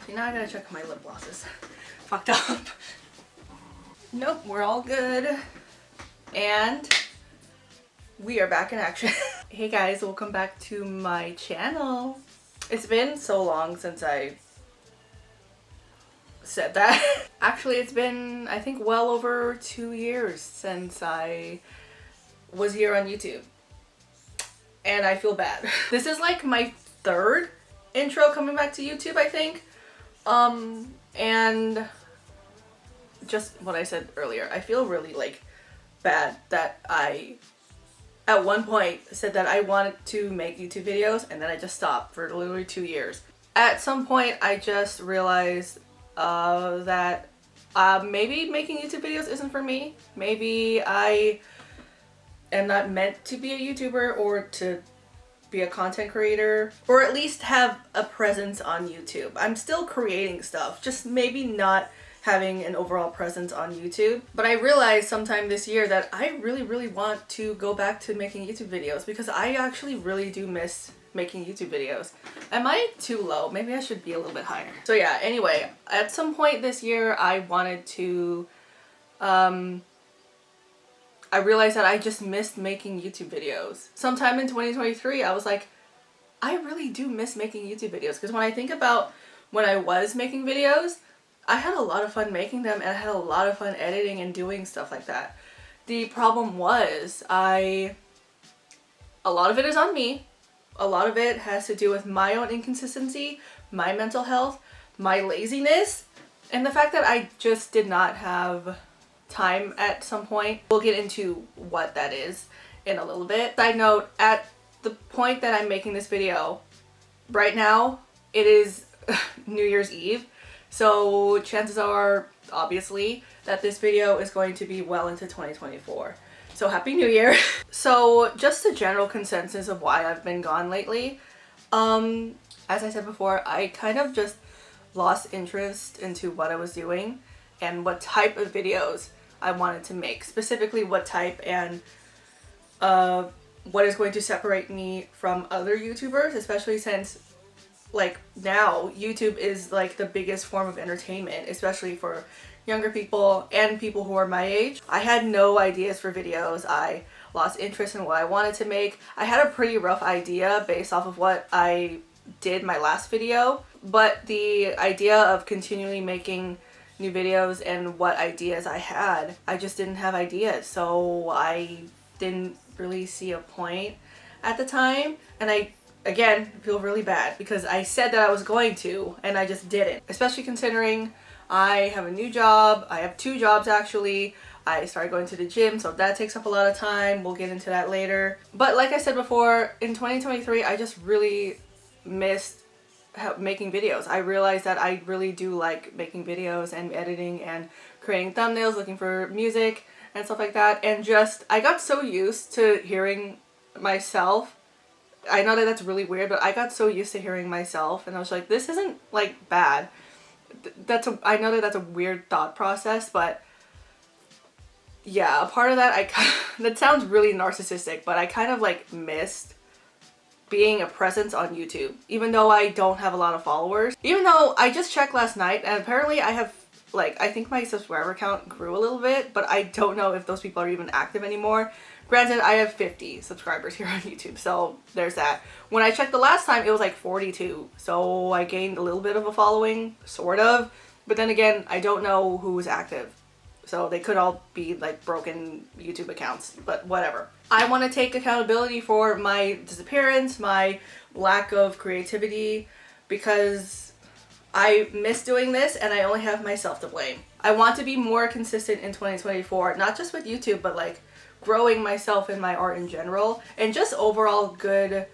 coffee. Now I gotta check my lip glosses. Fucked up. Nope, we're all good. And we are back in action. Hey guys, welcome back to my channel. It's been so long since I said that. Actually, it's been, I think, well over 2 years since I was here on YouTube. And I feel bad. This is like my third intro coming back to YouTube, I think. And just what I said earlier, I feel really like bad that I at one point said that I wanted to make YouTube videos and then I just stopped for literally 2 years. At some point I just realized that maybe making YouTube videos isn't for me. Maybe I am not meant to be a YouTuber or to be a content creator, or at least have a presence on YouTube. I'm still creating stuff, just maybe not having an overall presence on YouTube. But I realized sometime this year that I really want to go back to making YouTube videos because I actually really do miss making YouTube videos. Am I too low? Maybe I should be a little bit higher. So yeah, anyway, at some point this year I wanted to I realized that I just missed making YouTube videos. Sometime in 2023, I was like, I really do miss making YouTube videos. Because when I think about when I was making videos, I had a lot of fun making them and I had a lot of fun editing and doing stuff like that. The problem was, a lot of it is on me. A lot of it has to do with my own inconsistency, my mental health, my laziness, and the fact that I just did not have time at some point. We'll get into what that is in a little bit. Side note, at the point that I'm making this video, right now, it is New Year's Eve. So chances are, obviously, that this video is going to be well into 2024. So Happy New Year. So just a general consensus of why I've been gone lately. As I said before, I kind of just lost interest into what I was doing and what type of videos I wanted to make, specifically what type and what is going to separate me from other YouTubers, especially since like now YouTube is like the biggest form of entertainment, especially for younger people and people who are my age. I had no ideas for videos. I lost interest in what I wanted to make. I had a pretty rough idea based off of what I did my last video, but the idea of continually making new videos and what ideas I had, I just didn't have ideas, so I didn't really see a point at the time. And I, again, feel really bad because I said that I was going to and I just didn't, especially considering I have a new job. I have 2 jobs actually. I started going to the gym, so that takes up a lot of time. We'll get into that later. But like I said before, in 2023 I just really missed making videos. I realized that I really do like making videos and editing and creating thumbnails, looking for music and stuff like that, and just I got so used to hearing myself. I know that that's really weird, but I got so used to hearing myself and I was like, this isn't like bad. I know that that's a weird thought process, but yeah, a part of that that sounds really narcissistic, but I kind of like missed being a presence on YouTube, even though I don't have a lot of followers. Even though I just checked last night and apparently I have, like, I think my subscriber count grew a little bit, but I don't know if those people are even active anymore. Granted, I have 50 subscribers here on YouTube, so there's that. When I checked the last time, it was like 42, so I gained a little bit of a following, sort of, but then again, I don't know who was active. So they could all be like broken YouTube accounts, but whatever. I want to take accountability for my disappearance, my lack of creativity, because I miss doing this and I only have myself to blame. I want to be more consistent in 2024, not just with YouTube, but like growing myself in my art in general and just overall good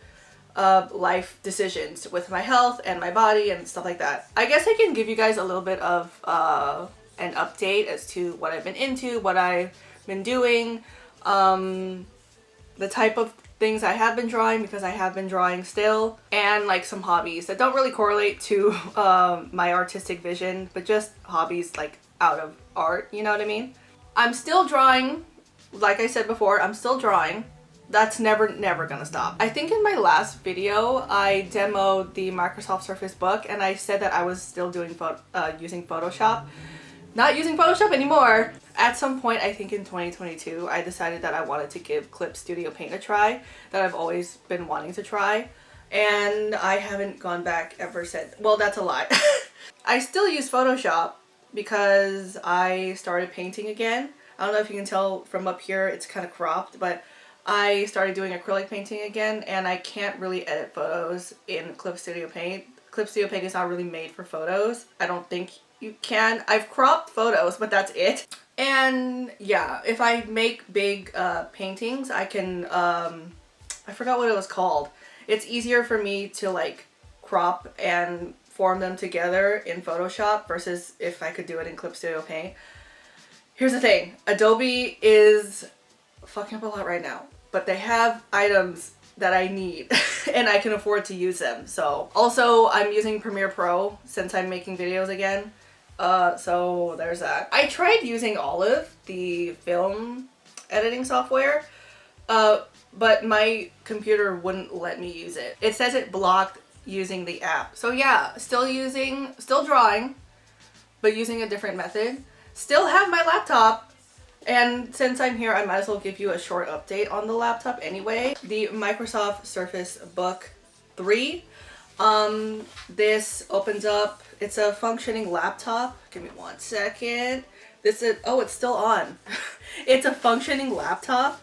life decisions with my health and my body and stuff like that. I guess I can give you guys a little bit of an update as to what I've been into, what I've been doing, the type of things I have been drawing, because I have been drawing still, and like some hobbies that don't really correlate to my artistic vision, but just hobbies like out of art, you know what I mean? I'm still drawing, like I said before, I'm still drawing. That's never gonna stop. I think in my last video I demoed the Microsoft Surface Book and I said that I was still doing using Photoshop. Not using Photoshop anymore. At some point, I think in 2022, I decided that I wanted to give Clip Studio Paint a try, that I've always been wanting to try, and I haven't gone back ever since. Well, that's a lie. I still use Photoshop because I started painting again. I don't know if you can tell from up here, it's kind of cropped, but I started doing acrylic painting again, and I can't really edit photos in Clip Studio Paint. Clip Studio Paint is not really made for photos. I don't think you can. I've cropped photos, but that's it. And yeah, if I make big paintings, I can, I forgot what it was called. It's easier for me to like crop and form them together in Photoshop versus if I could do it in Clip Studio Paint. Here's the thing, Adobe is fucking up a lot right now, but they have items that I need and I can afford to use them. So also I'm using Premiere Pro since I'm making videos again. So there's that. I tried using Olive, the film editing software, but my computer wouldn't let me use it. It says it blocked using the app. So yeah, still drawing, but using a different method. Still have my laptop. And since I'm here, I might as well give you a short update on the laptop anyway. The Microsoft Surface Book 3. This opens up, it's a functioning laptop. Give me one second. This is, oh, it's still on. It's a functioning laptop.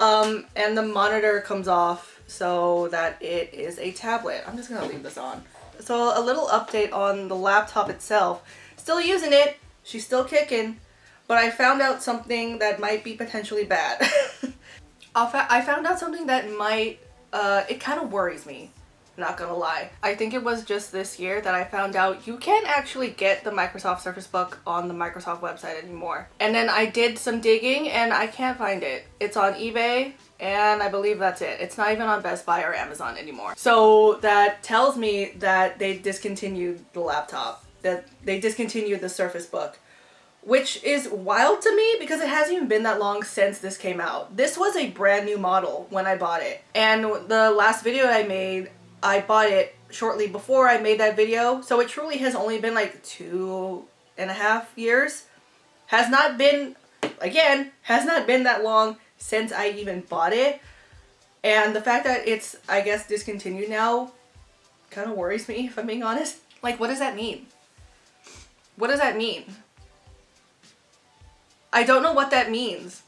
And the monitor comes off so that it is a tablet. I'm just gonna leave this on. So a little update on the laptop itself. Still using it, she's still kicking, but I found out something that might be potentially bad. I found out something that might, it kind of worries me. Not gonna lie. I think it was just this year that I found out you can't actually get the Microsoft Surface Book on the Microsoft website anymore. And then I did some digging and I can't find it. It's on eBay and I believe that's it. It's not even on Best Buy or Amazon anymore. So that tells me that they discontinued the laptop, that they discontinued the Surface Book, which is wild to me because it hasn't even been that long since this came out. This was a brand new model when I bought it. And the last video I made, I bought it shortly before I made that video, so it truly has only been like 2.5 years. Has not been, again, has not been that long since I even bought it. And the fact that it's, I guess, discontinued now kind of worries me, if I'm being honest. Like, what does that mean? What does that mean? I don't know what that means.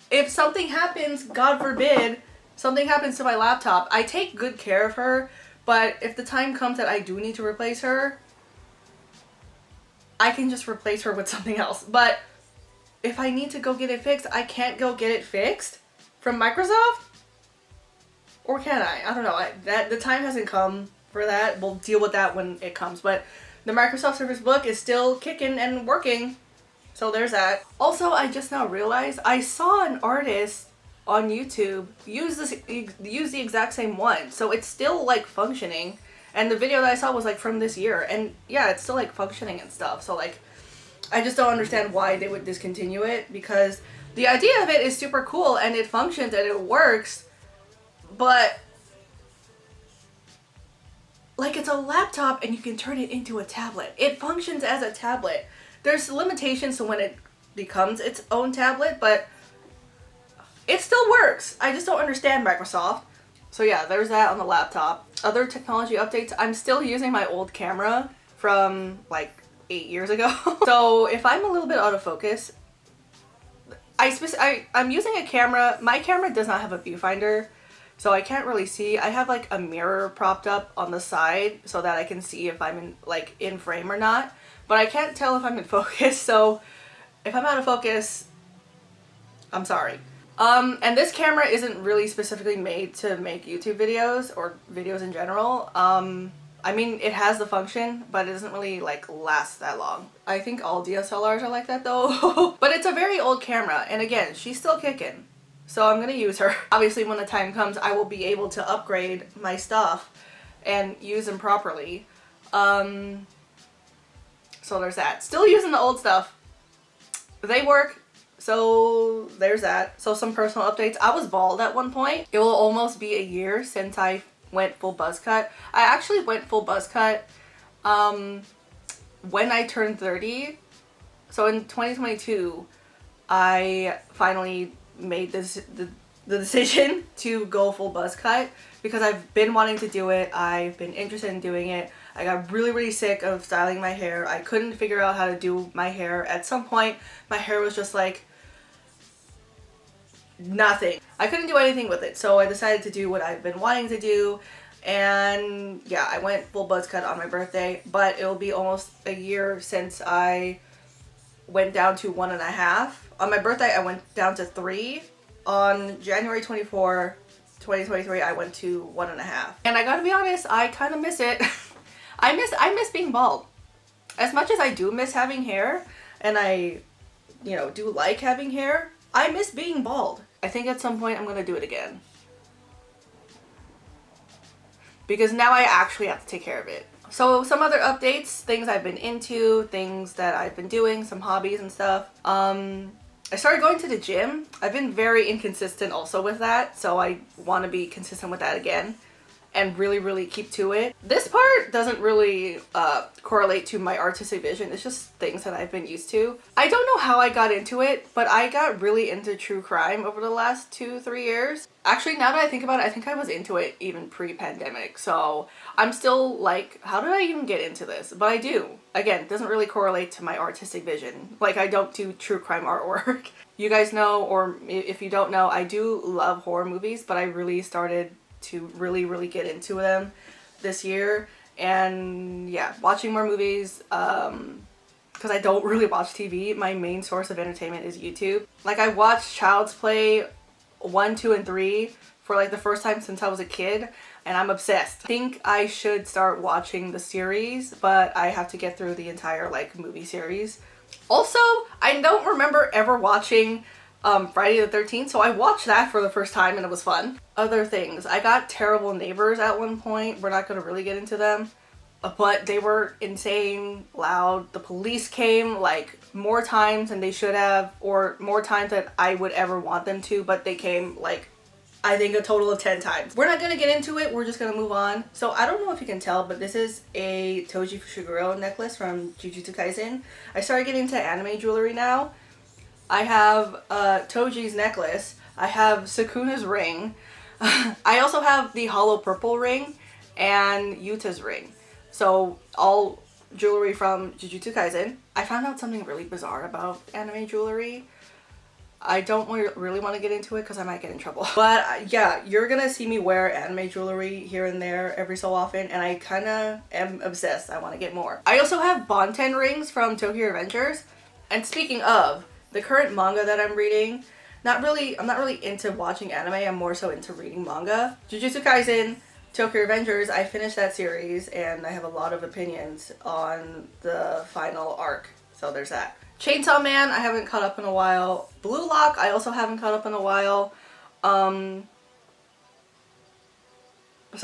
If something happens, God forbid, something happens to my laptop, I take good care of her, but if the time comes that I do need to replace her, I can just replace her with something else. But if I need to go get it fixed, I can't go get it fixed from Microsoft? Or can I? I don't know. The time hasn't come for that. We'll deal with that when it comes. But the Microsoft Surface Book is still kicking and working. So there's that. Also, I just now realized I saw an artist on YouTube use the exact same one, so it's still like functioning, and the video that I saw was like from this year, and yeah, it's still like functioning and stuff. So like, I just don't understand why they would discontinue it, because the idea of it is super cool and it functions and it works, but like, it's a laptop and you can turn it into a tablet. It functions as a tablet. There's limitations to when it becomes its own tablet, but it still works. I just don't understand Microsoft. So yeah, there's that on the laptop. Other technology updates, I'm still using my old camera from like 8 years ago. So if I'm a little bit out of focus, I'm using a camera. My camera does not have a viewfinder, so I can't really see. I have like a mirror propped up on the side so that I can see if I'm in frame or not, but I can't tell if I'm in focus. So if I'm out of focus, I'm sorry. And this camera isn't really specifically made to make YouTube videos or videos in general. I mean, it has the function, but it doesn't really like last that long. I think all DSLRs are like that though. But it's a very old camera, and again, she's still kicking. So I'm gonna use her. Obviously, when the time comes, I will be able to upgrade my stuff and use them properly. So there's that. Still using the old stuff. They work So there's that. So some personal updates. I was bald at one point. It will almost be a year since I went full buzz cut. I actually went full buzz cut when I turned 30. So in 2022, I finally made the decision to go full buzz cut because I've been wanting to do it. I've been interested in doing it. I got really sick of styling my hair. I couldn't figure out how to do my hair. At some point, my hair was just like nothing. I couldn't do anything with it, so I decided to do what I've been wanting to do, and yeah, I went full buzz cut on my birthday, but it'll be almost a year since I went down to 1.5. On my birthday, I went down to 3. On January 24, 2023, I went to 1.5. And I gotta be honest, I kind of miss it. I miss being bald. As much as I do miss having hair, and I, you know, do like having hair, I miss being bald. I think at some point I'm gonna do it again. Because now I actually have to take care of it. So some other updates, things I've been into, things that I've been doing, some hobbies and stuff. I started going to the gym. I've been very inconsistent also with that, so I want to be consistent with that again and really keep to it. This part doesn't really correlate to my artistic vision. It's just things that I've been used to. I don't know how I got into it, but I got really into true crime over the last 2-3 years. Actually, now that I think about it, I think I was into it even pre-pandemic. So I'm still like, how did I even get into this? But I do. Again, it doesn't really correlate to my artistic vision. Like, I don't do true crime artwork. You guys know, or if you don't know, I do love horror movies, but I really started to really get into them this year. And yeah, watching more movies, because I don't really watch TV. My main source of entertainment is YouTube. Like, I watched Child's Play 1, 2, and 3 for like the first time since I was a kid, and I'm obsessed. I think I should start watching the series, but I have to get through the entire like movie series. Also, I don't remember ever watching Friday the 13th, so I watched that for the first time and it was fun. Other things, I got terrible neighbors at one point. We're not going to really get into them, but they were insane loud. The police came like more times than they should have, or more times than I would ever want them to, but they came like, I think a total of 10 times. We're not gonna get into it, we're just gonna move on. So I don't know if you can tell, but this is a Toji Fushiguro necklace from Jujutsu Kaisen. I started getting into anime jewelry now. I have Toji's necklace, I have Sukuna's ring, I also have the hollow purple ring and Yuta's ring. So all jewelry from Jujutsu Kaisen. I found out something really bizarre about anime jewelry. I don't really want to get into it because I might get in trouble. But yeah, you're gonna see me wear anime jewelry here and there every so often, and I kind of am obsessed. I want to get more. I also have Bonten rings from Tokyo Revengers. And speaking of, the current manga that I'm reading, I'm not really into watching anime, I'm more so into reading manga. Jujutsu Kaisen, Tokyo Revengers, I finished that series and I have a lot of opinions on the final arc. So there's that. Chainsaw Man, I haven't caught up in a while. Blue Lock, I also haven't caught up in a while. So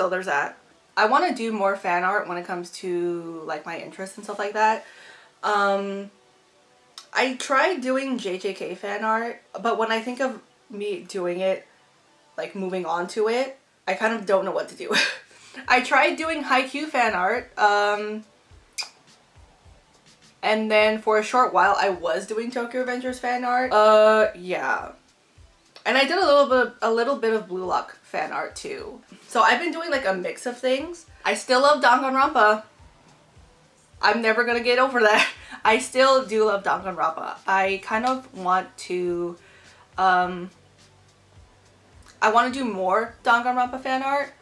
there's that. I want to do more fan art when it comes to like my interests and stuff like that. I tried doing JJK fan art, but when I think of me doing it, like moving on to it, I kind of don't know what to do. I tried doing Haikyuu fan art, and then for a short while I was doing Tokyo Revengers fan art. Yeah. And I did a little bit of Blue Lock fan art too. So I've been doing like a mix of things. I still love Danganronpa. I'm never gonna get over that. I still do love Danganronpa. I kind of want to, I want to do more Danganronpa fan art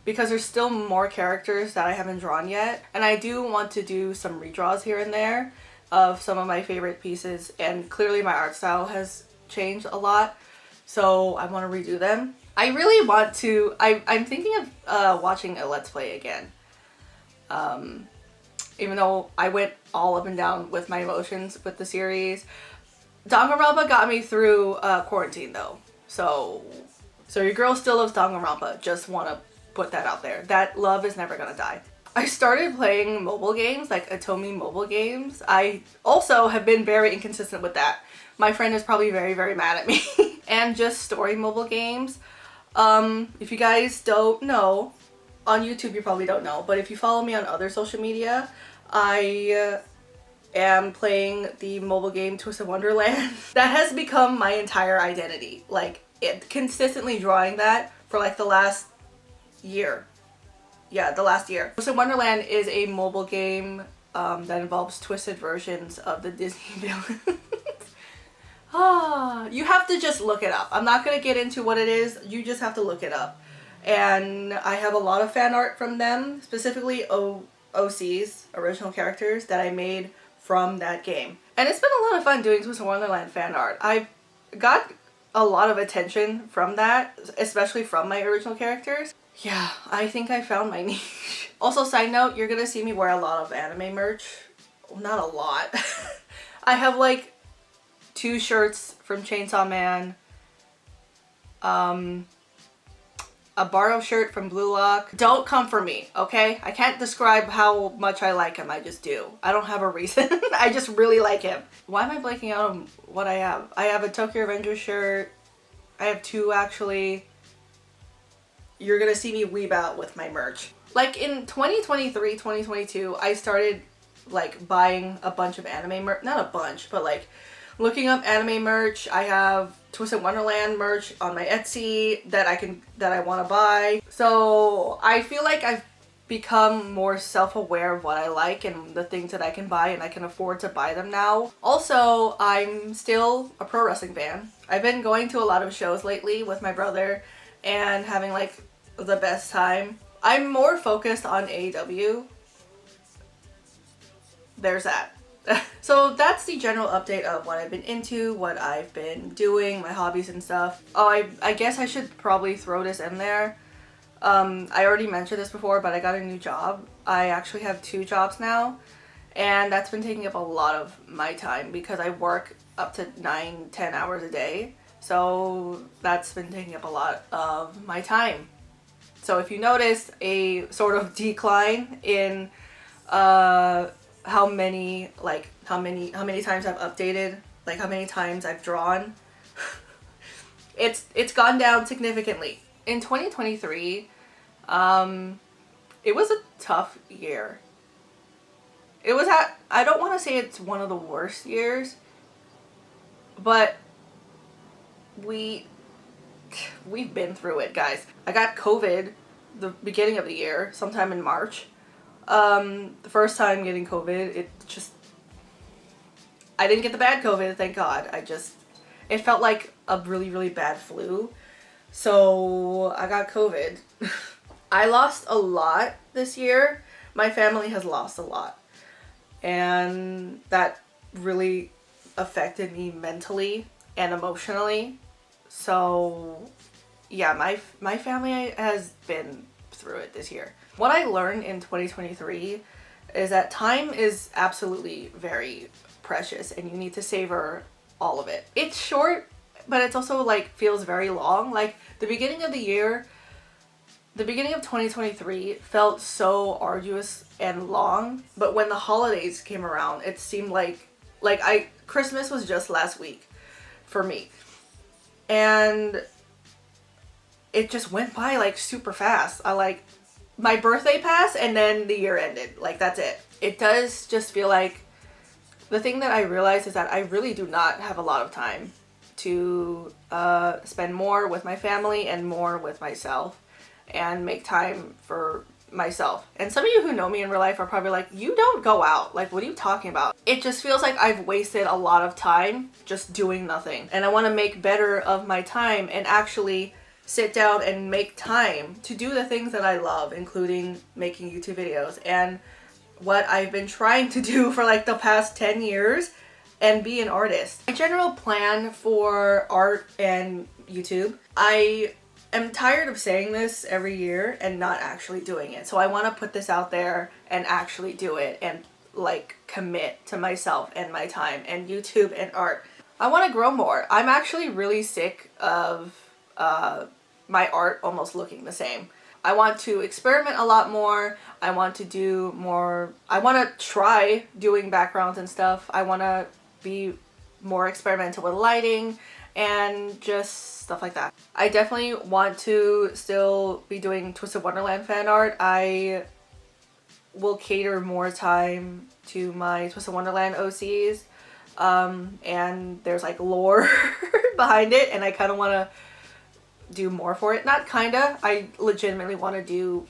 because there's still more characters that I haven't drawn yet. And I do want to do some redraws here and there of some of my favorite pieces. And clearly my art style has changed a lot. So I want to redo them. I really want to, I'm thinking of watching a Let's Play again. Even though I went all up and down with my emotions with the series. Danganronpa got me through quarantine though. So your girl still loves Danganronpa. Just want to put that out there. That love is never gonna die. I started playing mobile games, like Atomi mobile games. I also have been very inconsistent with that. my friend is probably very, very mad at me. And just story mobile games. If you guys don't know, on YouTube you probably don't know, but if you follow me on other social media, I am playing the mobile game Twisted Wonderland. That has become my entire identity. Like, it consistently drawing that for like the last year. Yeah, the last year. Twisted Wonderland is a mobile game that involves twisted versions of the Disney villains. Ah, you have to just look it up. I'm not gonna get into what it is. You just have to look it up. And I have a lot of fan art from them, specifically OCs, original characters, that I made from that game. And it's been a lot of fun doing Twisted Wonderland fan art. I got a lot of attention from that, especially from my original characters. Yeah, I think I found my niche. Also, side note, you're gonna see me wear a lot of anime merch. Well, not a lot. I have like 2 shirts from Chainsaw Man, a Barrow shirt from Blue Lock. Don't come for me, okay? I can't describe how much I like him, I just do. I don't have a reason. I just really like him. Why am I blanking out on what I have? I have a Tokyo Revengers shirt. I have 2 actually. You're gonna see me weeb out with my merch. Like in 2023, 2022, I started like buying a bunch of anime merch. Not a bunch, but like looking up anime merch. I have Twisted Wonderland merch on my Etsy that I want to buy. So I feel like I've become more self-aware of what I like and the things that I can buy, and I can afford to buy them now. Also, I'm still a pro wrestling fan. I've been going to a lot of shows lately with my brother and having like the best time. I'm more focused on AEW. There's that. So that's the general update of what I've been into, what I've been doing, my hobbies and stuff. Oh, I guess I should probably throw this in there. I already mentioned this before, but I got a new job. I actually have 2 jobs now, and that's been taking up a lot of my time because I work up to 9-10 hours a day. So that's been taking up a lot of my time. So if you notice a sort of decline in how many times I've updated, like how many times I've drawn, it's gone down significantly. In 2023, it was a tough year. I don't want to say it's one of the worst years, but we've been through it, guys. I got COVID the beginning of the year, sometime in March. The first time getting COVID, I didn't get the bad COVID, thank God. It felt like a really, really bad flu. So I got COVID. I lost a lot this year. My family has lost a lot. And that really affected me mentally and emotionally. So yeah, my family has been through it this year. What I learned in 2023 is that time is absolutely very precious and you need to savor all of it. It's short, but it's also like feels very long. Like the beginning of 2023 felt so arduous and long, but when the holidays came around, it seemed like Christmas was just last week for me. And it just went by like super fast. My birthday passed and then the year ended. Like that's it. It does just feel like the thing that I realized is that I really do not have a lot of time to spend more with my family and more with myself and make time for myself. And some of you who know me in real life are probably like, you don't go out. Like, what are you talking about? It just feels like I've wasted a lot of time just doing nothing. And I want to make better of my time and actually sit down and make time to do the things that I love, including making YouTube videos and what I've been trying to do for like the past 10 years and be an artist. My general plan for art and YouTube, I am tired of saying this every year and not actually doing it. So I want to put this out there and actually do it and like commit to myself and my time and YouTube and art. I want to grow more. I'm actually really sick of my art almost looking the same. I want to experiment a lot more. I want to do more. I want to try doing backgrounds and stuff. I want to be more experimental with lighting and just stuff like that. I definitely want to still be doing Twisted Wonderland fan art. I will cater more time to my Twisted Wonderland OCs, and there's like lore behind it, and I kind of want to do more for it. Not kinda, I legitimately want to do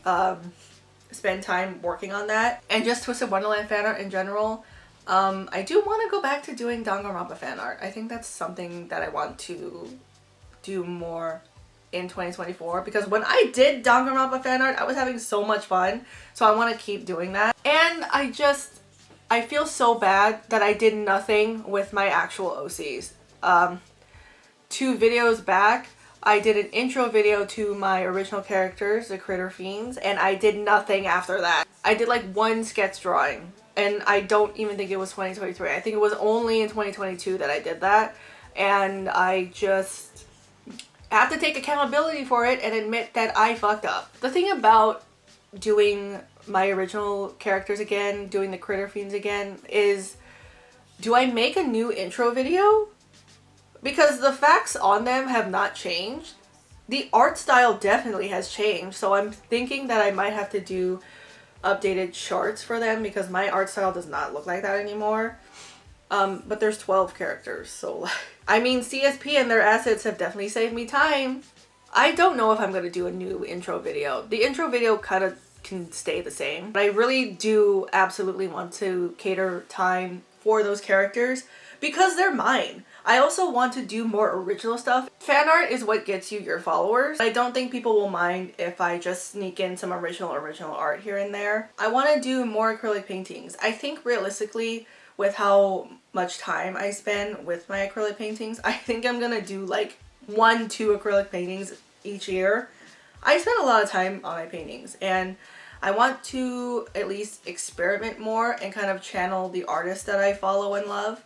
spend time working on that, and just Twisted Wonderland fan art in general. I do want to go back to doing Danganronpa fan art. I think that's something that I want to do more in 2024, because when I did Danganronpa fan art, I was having so much fun, so I want to keep doing that. And I feel so bad that I did nothing with my actual OCs. 2 videos back, I did an intro video to my original characters, the Critter Fiends, and I did nothing after that. I did like 1 sketch drawing, and I don't even think it was 2023. I think it was only in 2022 that I did that, and I just have to take accountability for it and admit that I fucked up. The thing about doing my original characters again, doing the Critter Fiends again, is do I make a new intro video? Because the facts on them have not changed. The art style definitely has changed, so I'm thinking that I might have to do updated charts for them, because my art style does not look like that anymore. But there's 12 characters, so I mean, CSP and their assets have definitely saved me time. I don't know if I'm going to do a new intro video. The intro video kind of can stay the same, but I really do absolutely want to cater time for those characters because they're mine. I also want to do more original stuff. Fan art is what gets you your followers. I don't think people will mind if I just sneak in some original art here and there. I want to do more acrylic paintings. I think realistically, with how much time I spend with my acrylic paintings, I think I'm gonna do like 1-2 acrylic paintings each year. I spend a lot of time on my paintings, and I want to at least experiment more and kind of channel the artists that I follow and love.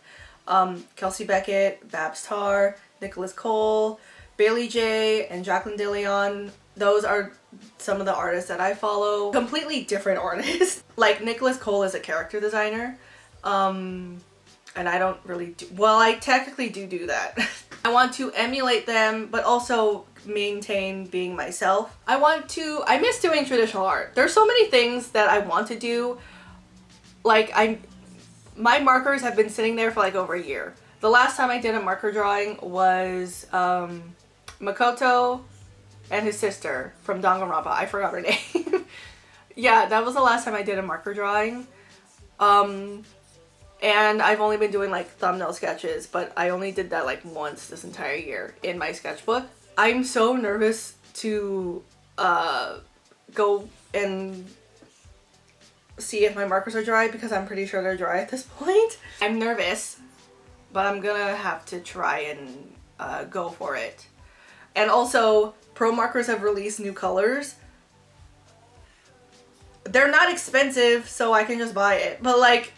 Kelsey Beckett, Babs Tarr, Nicholas Cole, Bailey J, and Jacqueline DeLeon. Those are some of the artists that I follow. Completely different artists. Like Nicholas Cole is a character designer. And I don't really do, well, I technically do that. I want to emulate them, but also maintain being myself. I miss doing traditional art. There's so many things that I want to do. Like my markers have been sitting there for like over a year. The last time I did a marker drawing was Makoto and his sister from Danganronpa. I forgot her name. Yeah, that was the last time I did a marker drawing. And I've only been doing like thumbnail sketches, but I only did that like once this entire year in my sketchbook. I'm so nervous to go and see if my markers are dry, because I'm pretty sure they're dry at this point. I'm nervous, but I'm gonna have to try and go for it. And also, Pro Markers have released new colors. They're not expensive, so I can just buy it. But like,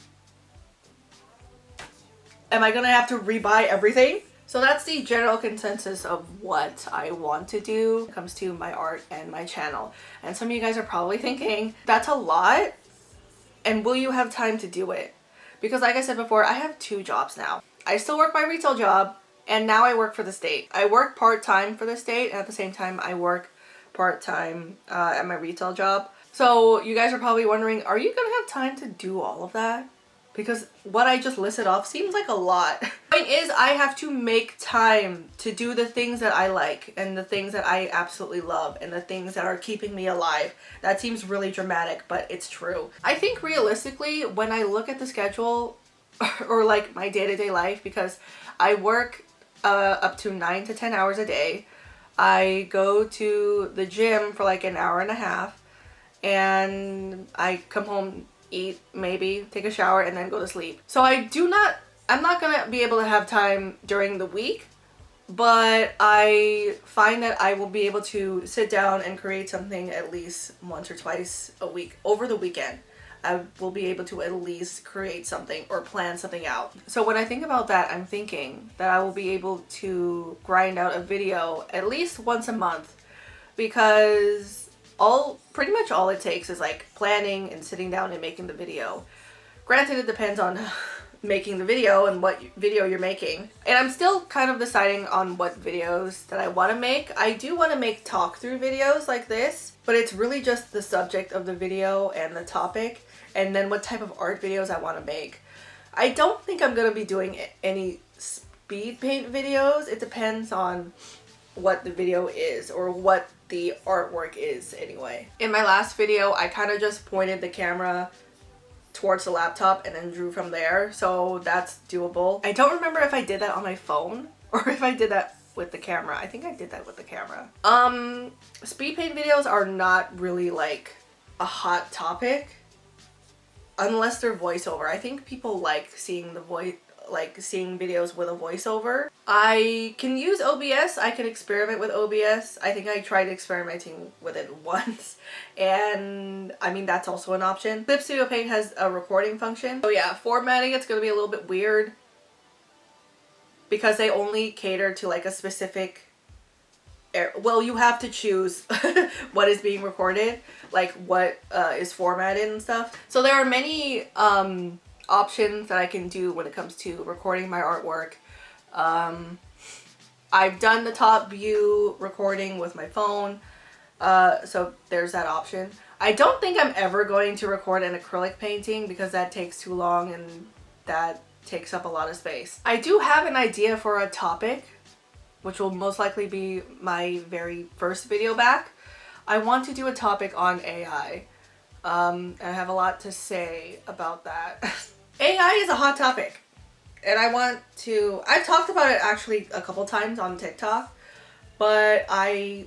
am I gonna have to rebuy everything? So that's the general consensus of what I want to do when it comes to my art and my channel. And some of you guys are probably thinking, that's a lot, and will you have time to do it? Because like I said before, I have 2 jobs now. I still work my retail job, and now I work for the state. I work part-time for the state, and at the same time I work part-time at my retail job. So you guys are probably wondering, are you gonna have time to do all of that? Because what I just listed off seems like a lot. The point is, I have to make time to do the things that I like, and the things that I absolutely love, and the things that are keeping me alive. That seems really dramatic, but it's true. I think realistically, when I look at the schedule or like my day-to-day life, because I work up to 9 to 10 hours a day. I go to the gym for like an hour and a half, and I come home, eat, maybe take a shower, and then go to sleep. So I'm not gonna be able to have time during the week, but I find that I will be able to sit down and create something at least once or twice a week over the weekend. I will be able to at least create something or plan something out. So when I think about that, I'm thinking that I will be able to grind out a video at least once a month, because pretty much all it takes is like planning and sitting down and making the video. Granted, it depends on making the video and what video you're making. And I'm still kind of deciding on what videos that I want to make. I do want to make talk through videos like this, but it's really just the subject of the video and the topic, and then what type of art videos I want to make. I don't think I'm going to be doing any speed paint videos. It depends on what the video is or what the artwork is anyway. In my last video, I kind of just pointed the camera towards the laptop and then drew from there, so that's doable. I don't remember if I did that on my phone or if I did that with the camera. I think I did that with the camera. Speed paint videos are not really like a hot topic unless they're voiceover. I think people like seeing the voice, like seeing videos with a voiceover. I can use OBS. I can experiment with OBS. I think I tried experimenting with it once, and I mean, that's also an option. Clip Studio Paint has a recording function. So yeah, formatting, it's gonna be a little bit weird because they only cater to like a specific well, you have to choose what is being recorded, like what is formatted and stuff. So there are many options that I can do when it comes to recording my artwork. I've done the top view recording with my phone, so there's that option. I don't think I'm ever going to record an acrylic painting because that takes too long and that takes up a lot of space. I do have an idea for a topic, which will most likely be my very first video back. I want to do a topic on AI. And I have a lot to say about that. AI is a hot topic, and I've talked about it actually a couple times on TikTok, but I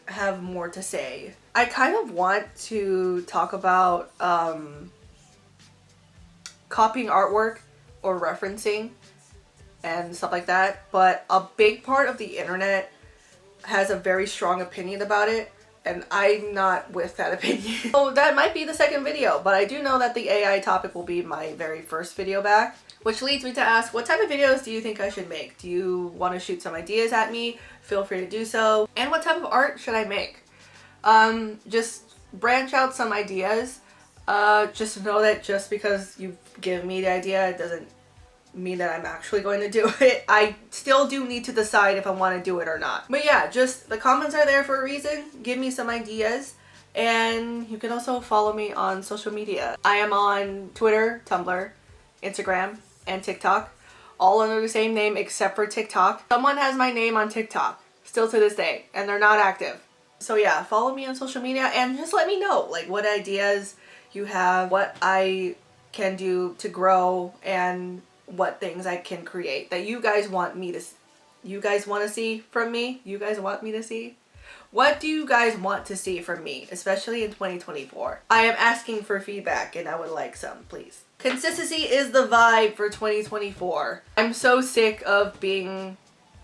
have more to say. I kind of want to talk about copying artwork or referencing and stuff like that, but a big part of the internet has a very strong opinion about it, and I'm not with that opinion. So that might be the second video, but I do know that the AI topic will be my very first video back, which leads me to ask, what type of videos do you think I should make? Do you want to shoot some ideas at me? Feel free to do so. And what type of art should I make? Just branch out some ideas. Just know that just because you give me the idea, it doesn't mean that I'm actually going to do it. I still do need to decide if I want to do it or not. But yeah, just the comments are there for a reason. Give me some ideas, and you can also follow me on social media. I am on Twitter, Tumblr, Instagram, and TikTok, all under the same name except for TikTok. Someone has my name on TikTok still to this day, and they're not active. So yeah, follow me on social media and just let me know like what ideas you have, what I can do to grow, and what things I can create that you guys want me to, you guys want to see from me. You guys want me to see? What do you guys want to see from me, especially in 2024? I am asking for feedback and I would like some, please. Consistency is the vibe for 2024. I'm so sick of being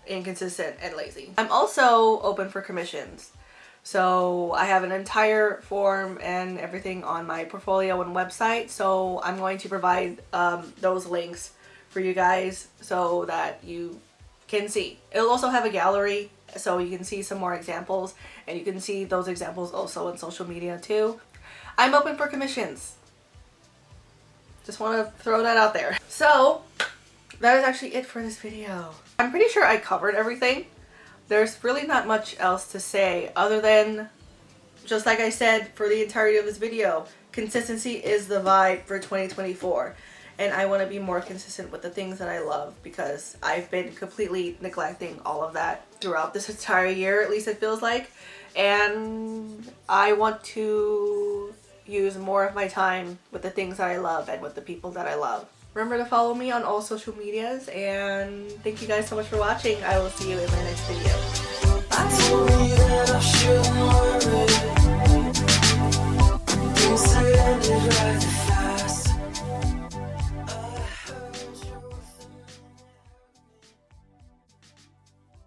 inconsistent and lazy. I'm also open for commissions. So I have an entire form and everything on my portfolio and website. So I'm going to provide those links for you guys so that you can see. It'll also have a gallery so you can see some more examples, and you can see those examples also on social media too. I'm open for commissions. Just want to throw that out there. So that is actually it for this video. I'm pretty sure I covered everything. There's really not much else to say other than, just like I said for the entirety of this video, consistency is the vibe for 2024. And I want to be more consistent with the things that I love, because I've been completely neglecting all of that throughout this entire year, at least it feels like. And I want to use more of my time with the things that I love and with the people that I love. Remember to follow me on all social medias, and thank you guys so much for watching. I will see you in my next video. Bye!